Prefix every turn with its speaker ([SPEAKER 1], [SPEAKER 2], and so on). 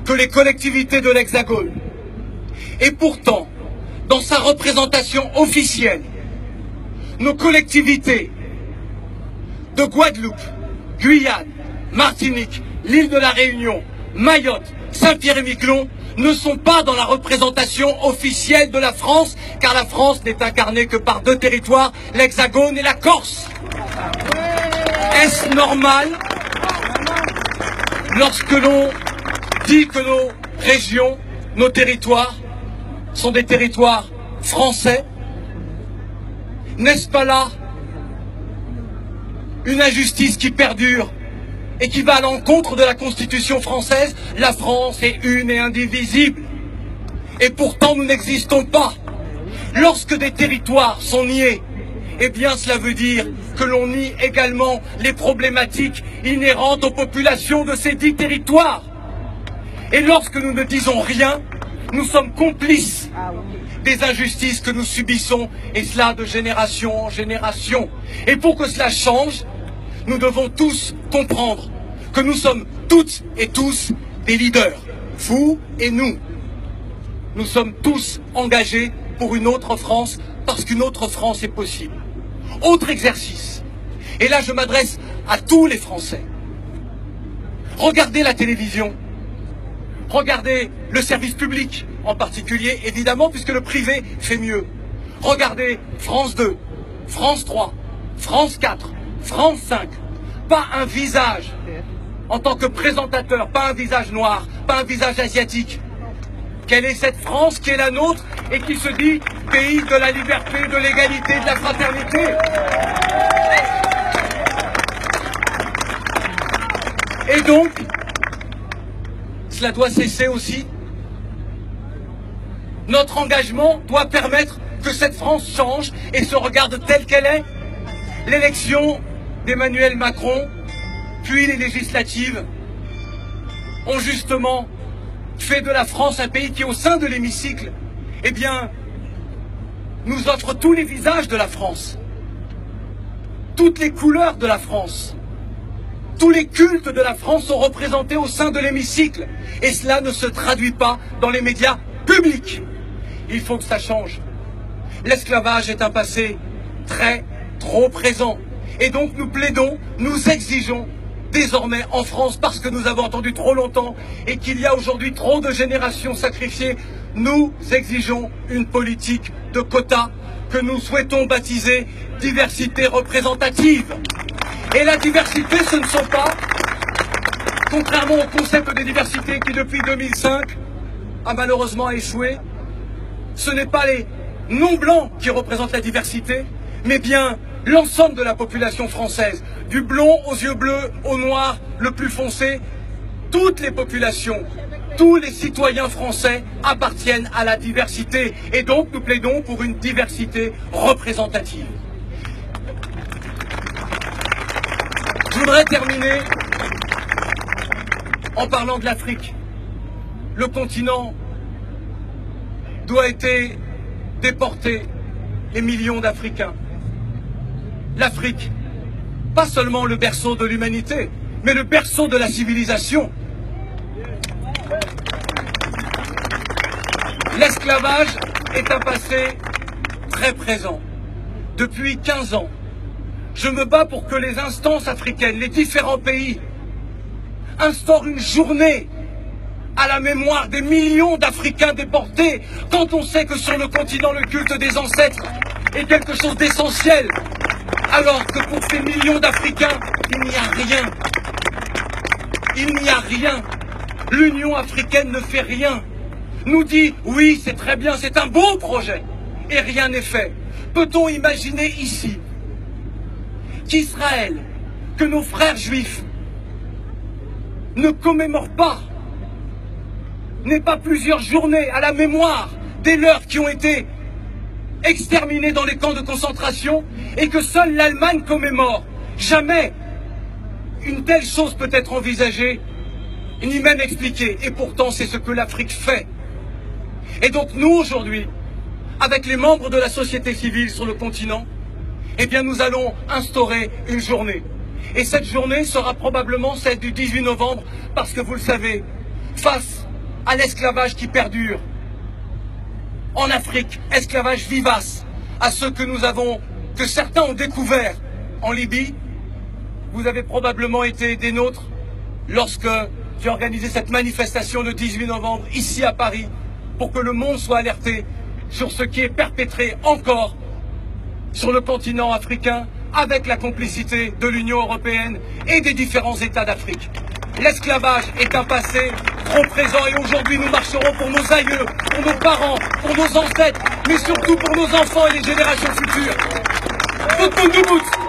[SPEAKER 1] que les collectivités de l'Hexagone. Et pourtant, dans sa représentation officielle, nos collectivités de Guadeloupe, Guyane, Martinique, l'île de la Réunion, Mayotte, Saint-Pierre-et-Miquelon ne sont pas dans la représentation officielle de la France, car la France n'est incarnée que par deux territoires, l'Hexagone et la Corse. Est-ce normal, lorsque l'on dit que nos régions, nos territoires, sont des territoires français? N'est-ce pas là une injustice qui perdure et qui va à l'encontre de la Constitution française? La France est une et indivisible. Et pourtant, nous n'existons pas. Lorsque des territoires sont niés, eh bien, cela veut dire que l'on nie également les problématiques inhérentes aux populations de ces dits territoires. Et lorsque nous ne disons rien, nous sommes complices des injustices que nous subissons, et cela de génération en génération. Et pour que cela change, nous devons tous comprendre que nous sommes toutes et tous des leaders, vous et nous. Nous sommes tous engagés pour une autre France, parce qu'une autre France est possible. Autre exercice, et là je m'adresse à tous les Français. Regardez la télévision, regardez le service public en particulier, évidemment, puisque le privé fait mieux. Regardez France 2, France 3, France 4, France 5. Pas un visage en tant que présentateur, pas un visage noir, pas un visage asiatique. Quelle est cette France qui est la nôtre et qui se dit pays de la liberté, de l'égalité, de la fraternité? Et donc, cela doit cesser aussi. Notre engagement doit permettre que cette France change et se regarde telle qu'elle est. L'élection d'Emmanuel Macron, puis les législatives, ont justement fait de la France un pays qui, au sein de l'hémicycle, eh bien, nous offre tous les visages de la France, toutes les couleurs de la France. Tous les cultes de la France sont représentés au sein de l'hémicycle. Et cela ne se traduit pas dans les médias publics. Il faut que ça change. L'esclavage est un passé trop présent. Et donc nous plaidons, nous exigeons désormais en France, parce que nous avons entendu trop longtemps et qu'il y a aujourd'hui trop de générations sacrifiées, nous exigeons une politique de quotas que nous souhaitons baptiser diversité représentative. Et la diversité, ce ne sont pas, contrairement au concept de diversité qui depuis 2005 a malheureusement échoué, ce n'est pas les non-blancs qui représentent la diversité, mais bien l'ensemble de la population française, du blond aux yeux bleus, au noir le plus foncé. Toutes les populations, tous les citoyens français appartiennent à la diversité. Et donc nous plaidons pour une diversité représentative. Je voudrais terminer en parlant de l'Afrique. Le continent doit être déporté les millions d'Africains. L'Afrique, pas seulement le berceau de l'humanité, mais le berceau de la civilisation. L'esclavage est un passé très présent. Depuis 15 ans, je me bats pour que les instances africaines, les différents pays, instaurent une journée à la mémoire des millions d'Africains déportés, quand on sait que sur le continent, le culte des ancêtres est quelque chose d'essentiel, alors que pour ces millions d'Africains, il n'y a rien. Il n'y a rien. L'Union africaine ne fait rien. Nous dit, oui, c'est très bien, c'est un beau projet, et rien n'est fait. Peut-on imaginer ici qu'Israël, que nos frères juifs ne commémorent pas, n'aient pas plusieurs journées à la mémoire des leurs qui ont été exterminés dans les camps de concentration, et que seule l'Allemagne commémore? Jamais une telle chose peut être envisagée, ni même expliquée. Et pourtant, c'est ce que l'Afrique fait. Et donc nous, aujourd'hui, avec les membres de la société civile sur le continent, eh bien nous allons instaurer une journée. Et cette journée sera probablement celle du 18 novembre, parce que vous le savez, face à l'esclavage qui perdure en Afrique, esclavage vivace, à ceux que certains ont découvert en Libye. Vous avez probablement été des nôtres lorsque j'ai organisé cette manifestation le 18 novembre ici à Paris pour que le monde soit alerté sur ce qui est perpétré encore sur le continent africain avec la complicité de l'Union européenne et des différents États d'Afrique. L'esclavage est un passé trop présent et aujourd'hui nous marcherons pour nos aïeux, pour nos parents, pour nos ancêtres, mais surtout pour nos enfants et les générations futures. Debout, debout.